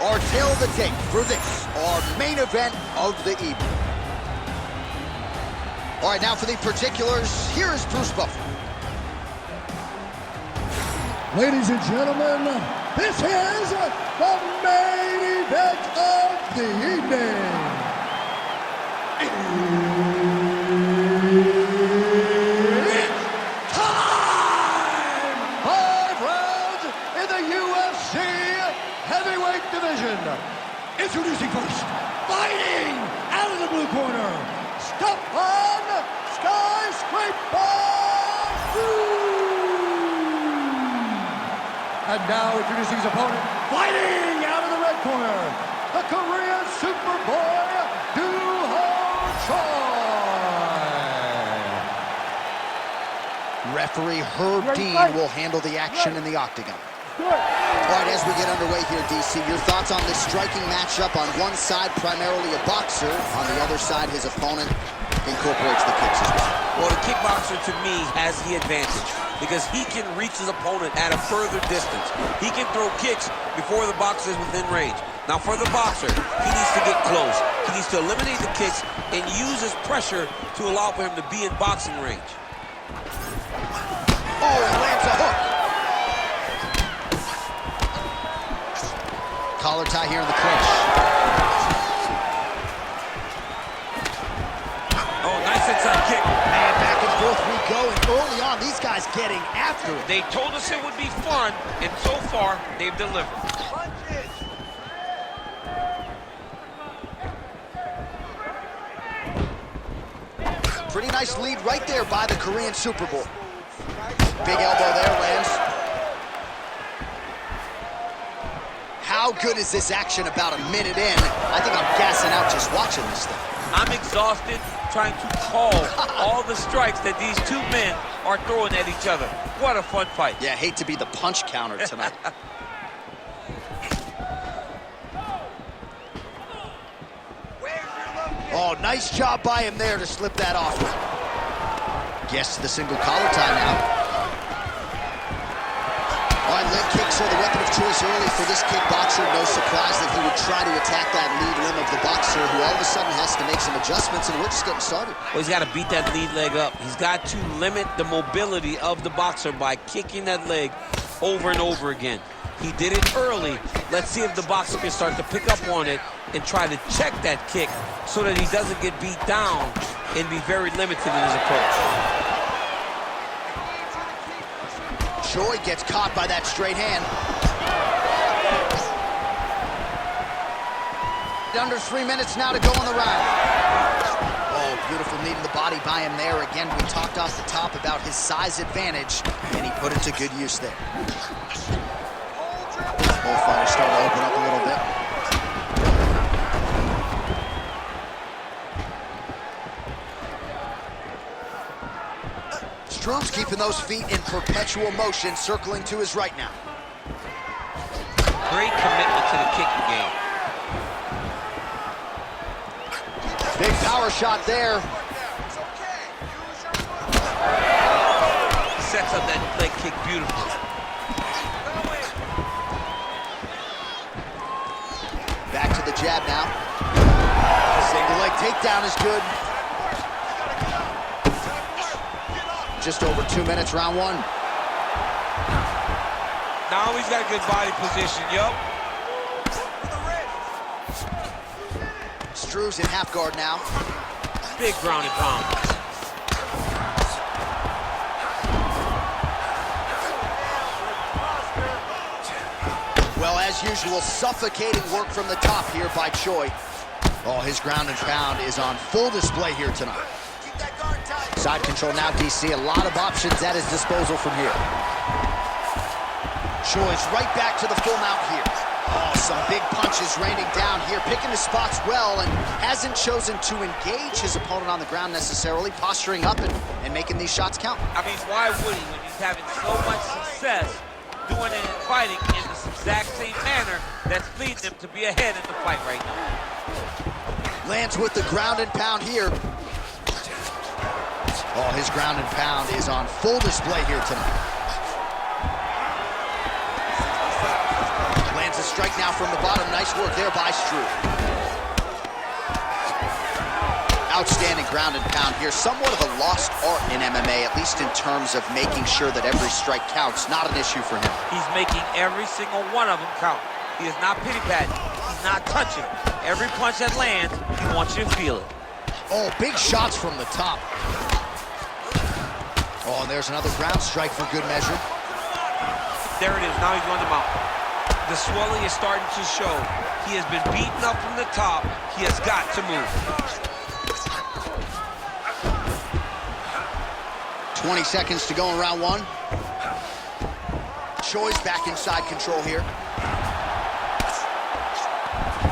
our tale of the tape for this, our main event of the evening. All right, now for the particulars, here is Bruce Buffer. Ladies and gentlemen, this is the main event of the evening. It's time! 5 rounds in the UFC heavyweight division. Introducing first, fighting out of the blue corner, Stefan Skyscraper! And now introducing his opponent, fighting out of the red corner, the Korean Superboy, Referee Herb Dean will handle the action in the octagon. All right, as we get underway here, DC, your thoughts on this striking matchup? On one side, primarily a boxer. On the other side, his opponent incorporates the kicks as well. Well, the kickboxer, to me, has the advantage because he can reach his opponent at a further distance. He can throw kicks before the boxer is within range. Now, for the boxer, he needs to get close. He needs to eliminate the kicks and use his pressure to allow for him to be in boxing range. Oh, and lands a hook. Collar tie here in the clinch. Oh, nice inside kick. And back and forth we go, and early on, these guys getting after it. They told us it would be fun, and so far, they've delivered. Pretty nice lead right there by the Korean Superboy. Big elbow there, lands. How good is this action about a minute in? I think I'm gassing out just watching this thing. I'm exhausted trying to call all the strikes that these two men are throwing at each other. What a fun fight. Yeah, hate to be the punch counter tonight. Oh, nice job by him there to slip that off. Gets to the single collar tie now. All right, leg kicks are the weapon of choice early for this kickboxer. No surprise that he would try to attack that lead limb of the boxer, who all of a sudden has to make some adjustments, and we're just getting started. Well, he's got to beat that lead leg up. He's got to limit the mobility of the boxer by kicking that leg over and over again. He did it early. Let's see if the boxer can start to pick up on it and try to check that kick so that he doesn't get beat down and be very limited in his approach. Choi gets caught by that straight hand. Under 3 minutes now to go on the round. Oh, beautiful knee to the body by him there. Again, we talked off the top about his size advantage, and he put it to good use there. Bullfighter starting to open up a little bit. Strooms keeping those feet in perpetual motion, circling to his right now. Great commitment to the kicking game. Big power shot there. Sets up that leg kick beautifully. Back to the jab now. Single leg takedown is good. Just over 2 minutes, round one. Now he's got good body position, yup. Struve's in half guard now. Big ground and pound. Well, as usual, suffocating work from the top here by Choi. Oh, his ground and pound is on full display here tonight. Side control now, DC. A lot of options at his disposal from here. Choi's right back to the full mount here. Oh, some big punches raining down here, picking his spots well, and hasn't chosen to engage his opponent on the ground necessarily, posturing up and making these shots count. I mean, why would he when he's having so much success doing it and fighting in the exact same manner that's leading him to be ahead in the fight right now? Lands with the ground and pound here. Oh, his ground and pound is on full display here tonight. Lands a strike now from the bottom. Nice work there by Stroop. Outstanding ground and pound here. Somewhat of a lost art in MMA, at least in terms of making sure that every strike counts. Not an issue for him. He's making every single one of them count. He is not pity-patting. He's not touching. Every punch that lands, he wants you to feel it. Oh, big shots from the top. Oh, and there's another ground strike for good measure. There it is. Now he's on the mount. The swelling is starting to show. He has been beaten up from the top. He has got to move. 20 seconds to go in round one. Choi's back inside control here.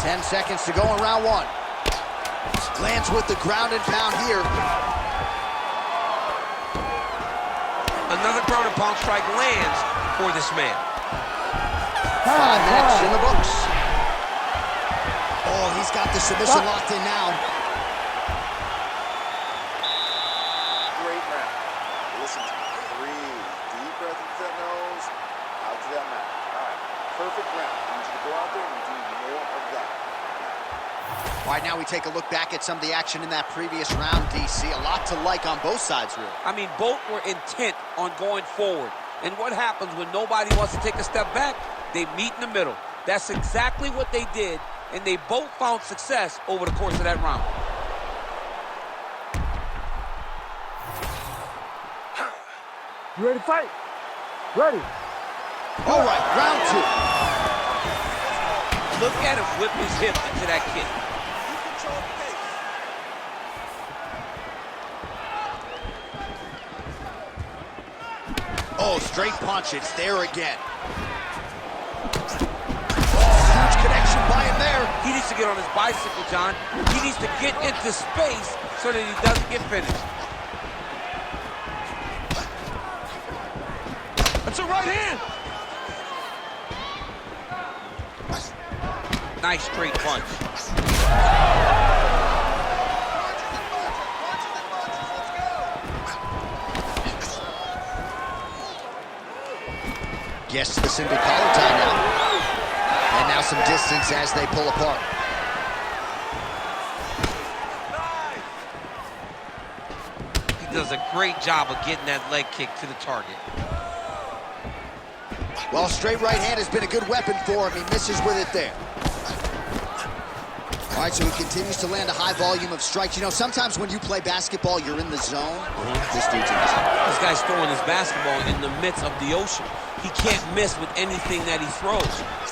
10 seconds to go in round one. Lands with the ground and pound here. Another ground and pound strike lands for this man. 5 minutes in the books. Oh, he's got the submission locked in now. Great round. Listen to me. Breathe. Deep breath into that nose, out to that mouth. All right. Perfect round. I need you to go out there and do more of that. All right, now we take a look back at some of the action in that previous round, DC. A lot to like on both sides, really. I mean, both were intent on going forward. And what happens when nobody wants to take a step back? They meet in the middle. That's exactly what they did, and they both found success over the course of that round. You ready to fight? Ready. All right, round two. Look at him whip his hip into that kick. Oh, straight punch. It's there again. Oh, huge connection by him there. He needs to get on his bicycle, John. He needs to get into space so that he doesn't get finished. That's a right hand. Nice straight punch. Gets to the single collar tie now. And now some distance as they pull apart. He does a great job of getting that leg kick to the target. Well, straight right hand has been a good weapon for him. He misses with it there. All right, so he continues to land a high volume of strikes. You know, sometimes when you play basketball, you're in the zone. This dude's in the zone. This guy's throwing his basketball in the midst of the ocean. He can't miss with anything that he throws.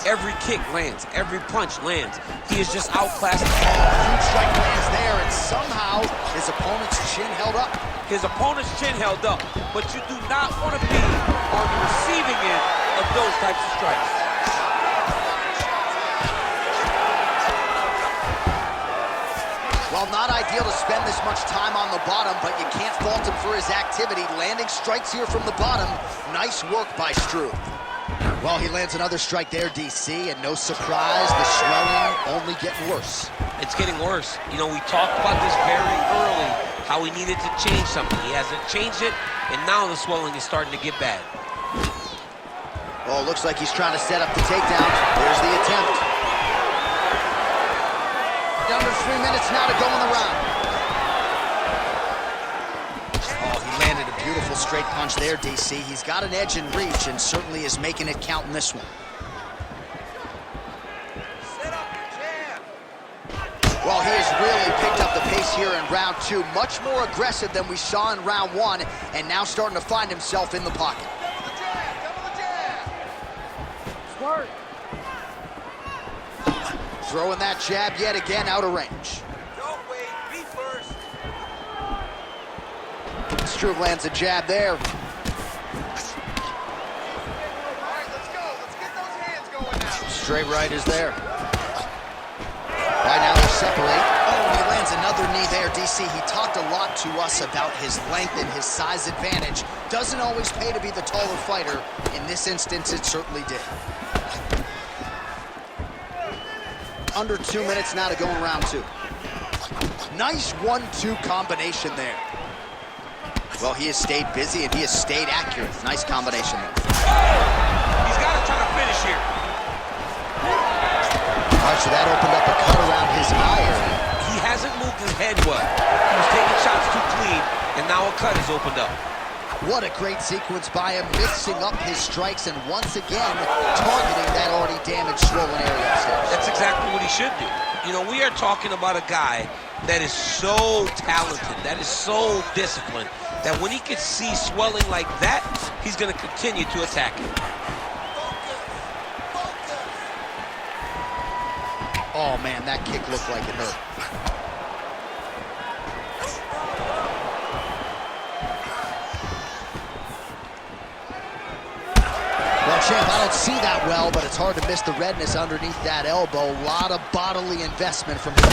Every kick lands. Every punch lands. He is just outclassed. Huge strike lands there, and somehow his opponent's chin held up. His opponent's chin held up, but you do not want to be on the receiving end of those types of strikes. Well, not ideal to spend this much time on the bottom, but you can't fault him for his activity. Landing strikes here from the bottom. Nice work by Stroop. Well, he lands another strike there, DC, and no surprise, the swelling only getting worse. It's getting worse. You know, we talked about this very early, how he needed to change something. He hasn't changed it, and now the swelling is starting to get bad. Oh, looks like he's trying to set up the takedown. There's the attempt. Down to 3 minutes now to go in the round. Oh, he landed a beautiful straight punch there, DC. He's got an edge in reach and certainly is making it count in this one. Set up your jab. Well, he has really picked up the pace here in round two. Much more aggressive than we saw in round one, and now starting to find himself in the pocket. Smart. Throwing that jab yet again out of range. Don't wait, be first. Stroop lands a jab there. All right, let's go. Let's get those hands going now. Straight right is there. Right now they separate. Oh, he lands another knee there, DC. He talked a lot to us about his length and his size advantage. Doesn't always pay to be the taller fighter. In this instance, it certainly did. Under 2 minutes now to go in round two. Nice 1-2 combination there. Well, he has stayed busy and he has stayed accurate. Nice combination there. He's got to try to finish here. so that opened up a cut around his eye area. He hasn't moved his head well. He was taking shots too clean, and now a cut has opened up. What a great sequence by him, mixing up his strikes and once again targeting that already damaged, swollen area upstairs. That's exactly what he should do. You know, we are talking about a guy that is so talented, that is so disciplined, that when he can see swelling like that, he's going to continue to attack it. Oh man, that kick looked like it hurt. Well, champ, I don't see that well, but it's hard to miss the redness underneath that elbow. A lot of bodily investment from him.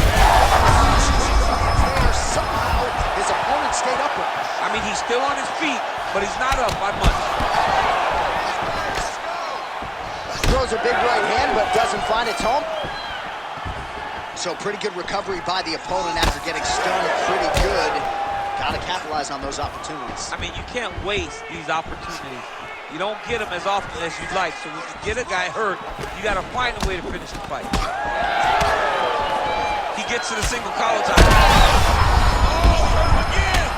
Somehow, his opponent stayed upright. I mean, he's still on his feet, but he's not up by much. Throws a big right hand, but doesn't find its home. So pretty good recovery by the opponent after getting stunned pretty good. Got to capitalize on those opportunities. I mean, you can't waste these opportunities. You don't get them as often as you'd like. So when you get a guy hurt, you got to find a way to finish the fight. He gets to the single collar tie. Oh, again!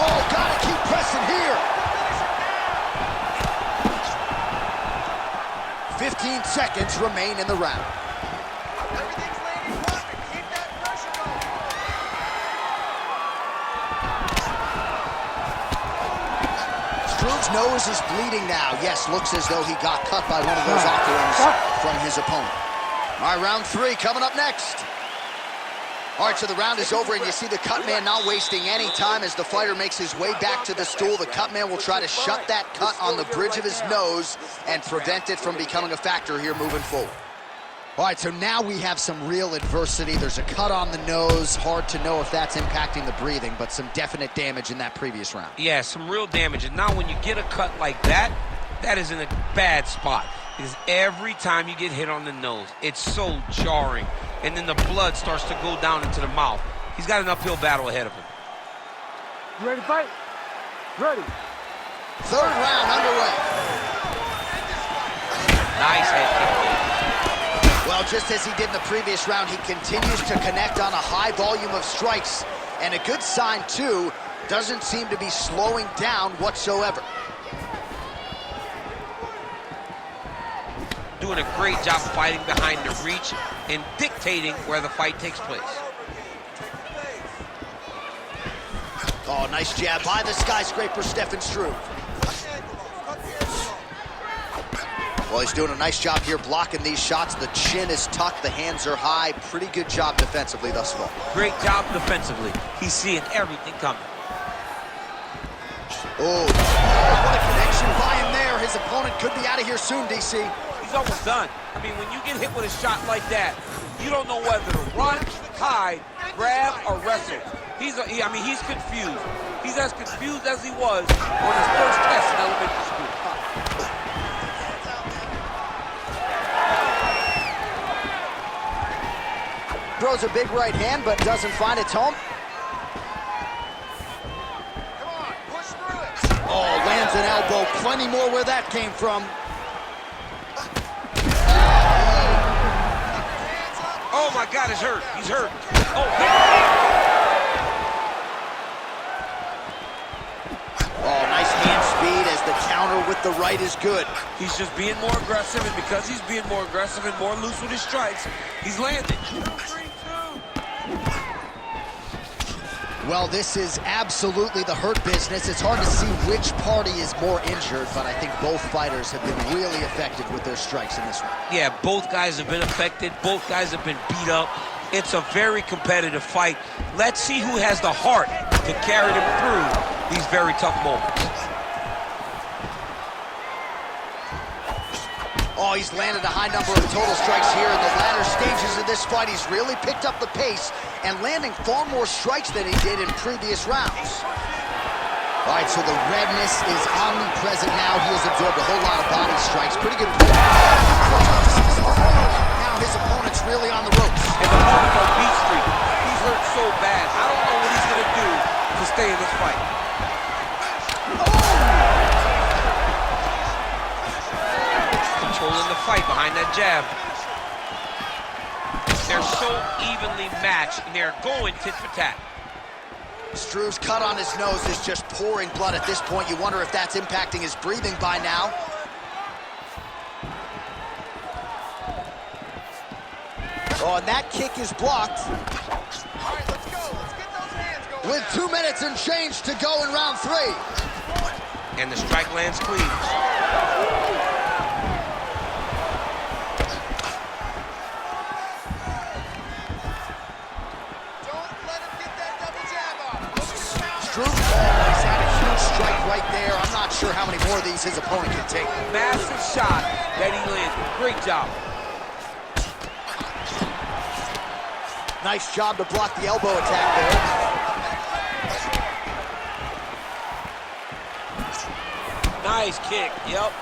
Oh, got to keep pressing here. 15 seconds remain in the round. Struve's nose is bleeding now. Yes, looks as though he got cut by one of those offerings from his opponent. All right, round 3 coming up next. All right, so the round is over, and you see the cut man not wasting any time as the fighter makes his way back to the stool. The cut man will try to shut that cut on the bridge of his nose and prevent it from becoming a factor here moving forward. All right, so now we have some real adversity. There's a cut on the nose. Hard to know if that's impacting the breathing, but some definite damage in that previous round. Yeah, some real damage. And now when you get a cut like that, that is in a bad spot. Because every time you get hit on the nose, it's so jarring. And then the blood starts to go down into the mouth. He's got an uphill battle ahead of him. You ready to fight? Ready. Third round underway. Nice head kick. Well, just as he did in the previous round, he continues to connect on a high volume of strikes. And a good sign, too, doesn't seem to be slowing down whatsoever. Doing a great job fighting behind the reach and dictating where the fight takes place. Oh, nice jab by the skyscraper, Stefan Struve. Well, he's doing a nice job here blocking these shots. The chin is tucked, the hands are high. Pretty good job defensively thus far. Great job defensively. He's seeing everything coming. Oh, what a connection by him there. His opponent could be out of here soon, DC. He's almost done. I mean, when you get hit with a shot like that, you don't know whether to run, hide, grab, or wrestle. He's confused. He's as confused as he was on his first test in elementary school. Throws a big right hand, but doesn't find its home. Oh, lands an elbow. Plenty more where that came from. Oh my God, he's hurt. He's hurt. Oh, nice hand speed as the counter with the right is good. he's just being more aggressive, and because he's being more aggressive and more loose with his strikes, he's landing. Well, this is absolutely the hurt business. It's hard to see which party is more injured, but I think both fighters have been really effective with their strikes in this one. Yeah, both guys have been affected. Both guys have been beat up. It's a very competitive fight. Let's see who has the heart to carry them through these very tough moments. Oh, he's landed a high number of total strikes here in the latter stages of this fight. He's really picked up the pace and landing far more strikes than he did in previous rounds. All right, so the redness is omnipresent now. He has absorbed a whole lot of body strikes. Pretty good. Now his opponent's really on the ropes. And the opponent's on beat streak. He's hurt so bad. I don't know what he's going to do to stay in this fight. Controlling the fight behind that jab. evenly matched, and they're going tit for tat. Struve's cut on his nose is just pouring blood at this point. You wonder if that's impacting his breathing by now. Oh, and that kick is blocked. All right, let's go. Let's get those hands going. With 2 minutes and change to go in round 3. And the strike lands clean. Struve always had a huge strike right there. I'm not sure how many more of these his opponent can take. Massive shot that he landed. Great job. Nice job to block the elbow attack there. Nice kick, yep.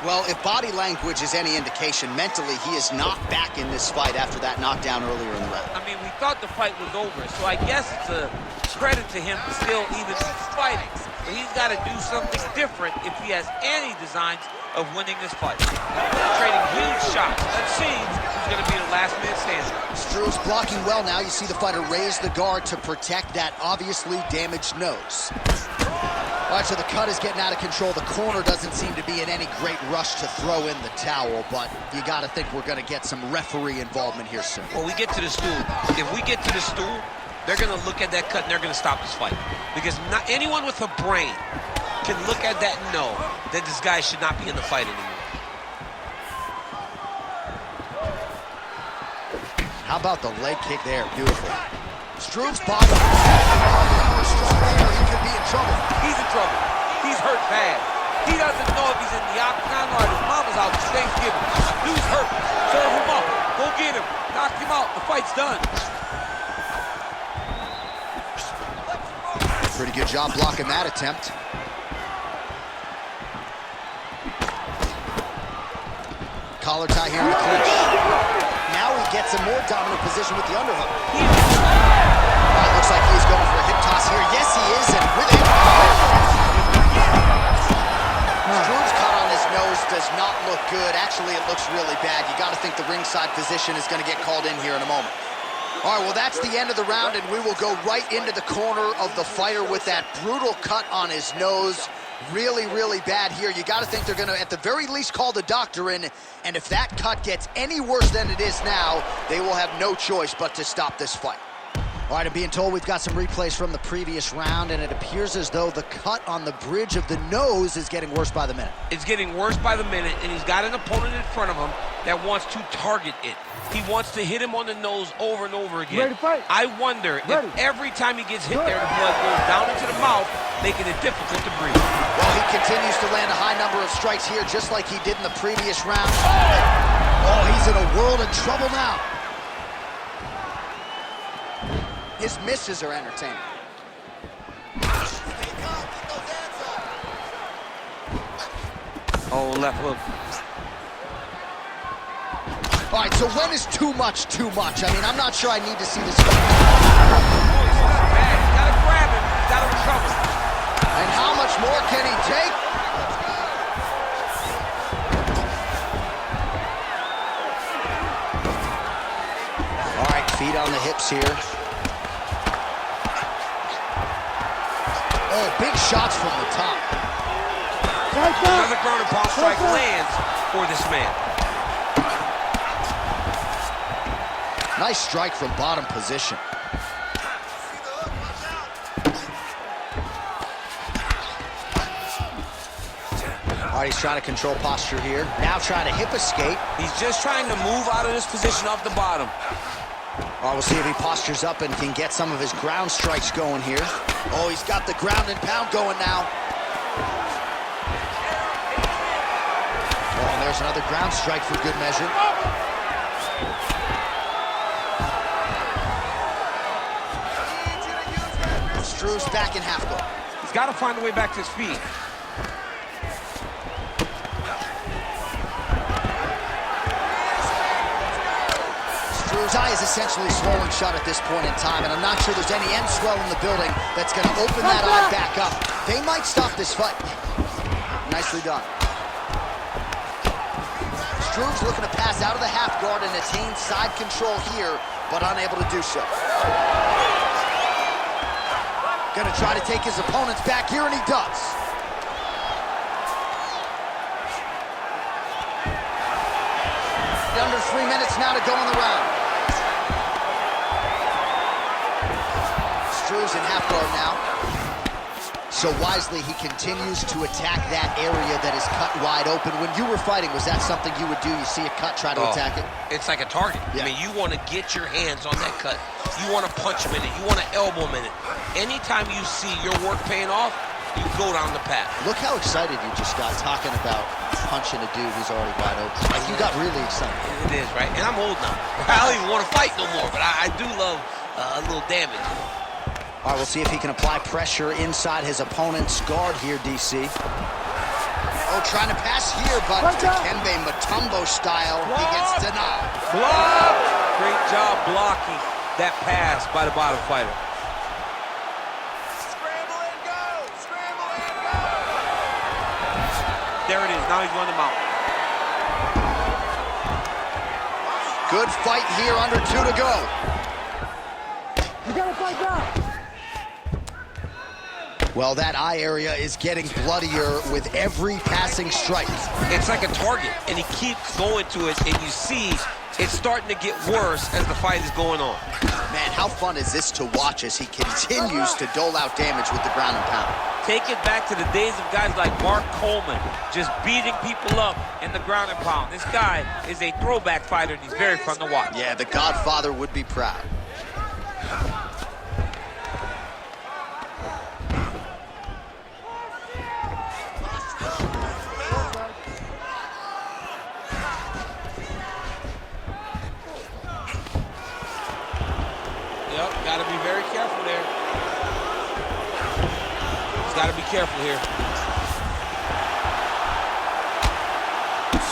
Well, if body language is any indication, mentally he is not back in this fight after that knockdown earlier in the round. I mean, we thought the fight was over, so I guess it's a credit to him to still even be fighting. But he's got to do something different if he has any designs of winning this fight. Trading huge shots. Let's see who's going to be the last man standing. Struve's blocking well now. You see the fighter raise the guard to protect that obviously damaged nose. All right, so the cut is getting out of control. The corner doesn't seem to be in any great rush to throw in the towel, but you got to think we're going to get some referee involvement here soon. Well, we get to the stool. If we get to the stool, they're going to look at that cut and they're going to stop this fight. Because not anyone with a brain can look at that and know that this guy should not be in the fight anymore. How about the leg kick there? Beautiful. Struve's body. He could be in trouble. He's in trouble. He's hurt bad. He doesn't know if he's in the octagon or his mama's out for Thanksgiving. Dude's hurt. Serve him up. Go get him. Knock him out. The fight's done. Pretty good job blocking that attempt. Collar tie here in the clinch. Now he gets a more dominant position with the underhook. Looks like he's going for a hip toss here. Yes, he is, and with it. Struve's cut on his nose does not look good. Actually, it looks really bad. You got to think the ringside physician is going to get called in here in a moment. All right, well, that's the end of the round, and we will go right into the corner of the fighter with that brutal cut on his nose. Really, really bad here. You got to think they're going to, at the very least, call the doctor in, and if that cut gets any worse than it is now, they will have no choice but to stop this fight. All right, I'm being told we've got some replays from the previous round, and it appears as though the cut on the bridge of the nose is getting worse by the minute. It's getting worse by the minute, and he's got an opponent in front of him that wants to target it. He wants to hit him on the nose over and over again. Ready to fight? I wonder if every time he gets hit there, the blood goes down into the mouth, making it difficult to breathe. Well, he continues to land a high number of strikes here, just like he did in the previous round. Oh, he's in a world of trouble now. His misses are entertaining. Oh, left hook. All right, so when is too much too much? I mean, I'm not sure I need to see this. Oh, he's not bad. He's got to grab him. He's got to recover. And how much more can he take? All right, feet on the hips here. Oh, big shots from the top. Another ground and pound strike lands for this man. Nice strike from bottom position. All right, he's trying to control posture here. Now trying to hip escape. He's just trying to move out of this position off the bottom. All right, we'll see if he postures up and can get some of his ground strikes going here. Oh, he's got the ground and pound going now. Oh, and there's another ground strike for good measure. Struve's back in half guard. He's got to find a way back to his feet. Struve's eye is essentially swollen shut at this point in time, and I'm not sure there's any end swell in the building that's going to open that eye back up. They might stop this fight. Nicely done. Struve's looking to pass out of the half guard and attain side control here, but unable to do so. Gonna try to take his opponents back here, and he does. Under 3 minutes now to go in the round. Struve's in half guard now. So wisely, he continues to attack that area that is cut wide open. When you were fighting, was that something you would do? You see a cut, try to attack it? It's like a target. Yeah. I mean, you want to get your hands on that cut. You want to punch him in it. You want to elbow him in it. Anytime you see your work paying off, you go down the path. Look how excited you just got talking about punching a dude who's already wide open. Like, you got really excited. It is, right? And I'm old now. I don't even want to fight no more, but I do love a little damage. All right, we'll see if he can apply pressure inside his opponent's guard here, DC. Oh, trying to pass here, but Dikembe Mutombo style, he gets denied. Block! Great job blocking that pass by the bottom fighter. Scramble and go! Scramble and go! There it is. Now he's running him out. Good fight here, under 2 to go. You gotta fight back. Well, that eye area is getting bloodier with every passing strike. It's like a target, and he keeps going to it, and you see it's starting to get worse as the fight is going on. Man, how fun is this to watch as he continues to dole out damage with the ground and pound? Take it back to the days of guys like Mark Coleman, just beating people up in the ground and pound. This guy is a throwback fighter, and he's very fun to watch. Yeah, the Godfather would be proud. Yep, got to be very careful there. He's got to be careful here.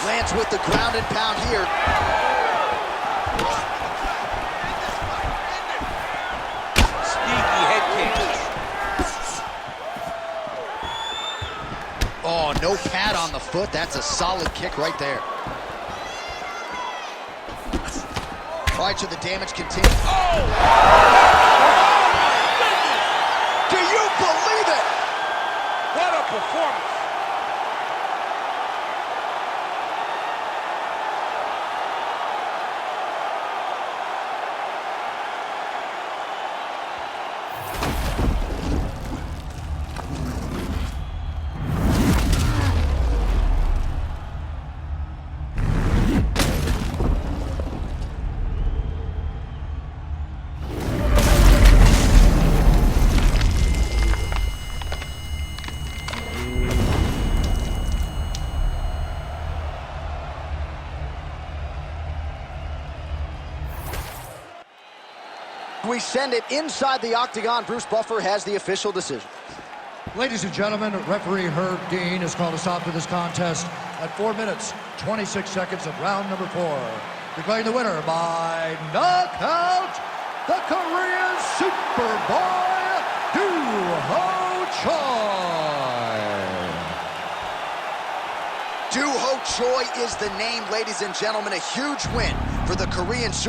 Lands with the ground and pound here. Sneaky head kick. Oh, no pad on the foot. That's a solid kick right there. All right, so the damage continues. Oh! Do you believe it? What a performance. We send it inside the octagon. Bruce Buffer has the official decision. Ladies and gentlemen, referee Herb Dean has called a stop to this contest at 4 minutes, 26 seconds of round number 4. Declaring the winner by knockout, the Korean Superboy, Doo-Ho Choi. Doo-Ho Choi is the name, ladies and gentlemen. A huge win for the Korean Super.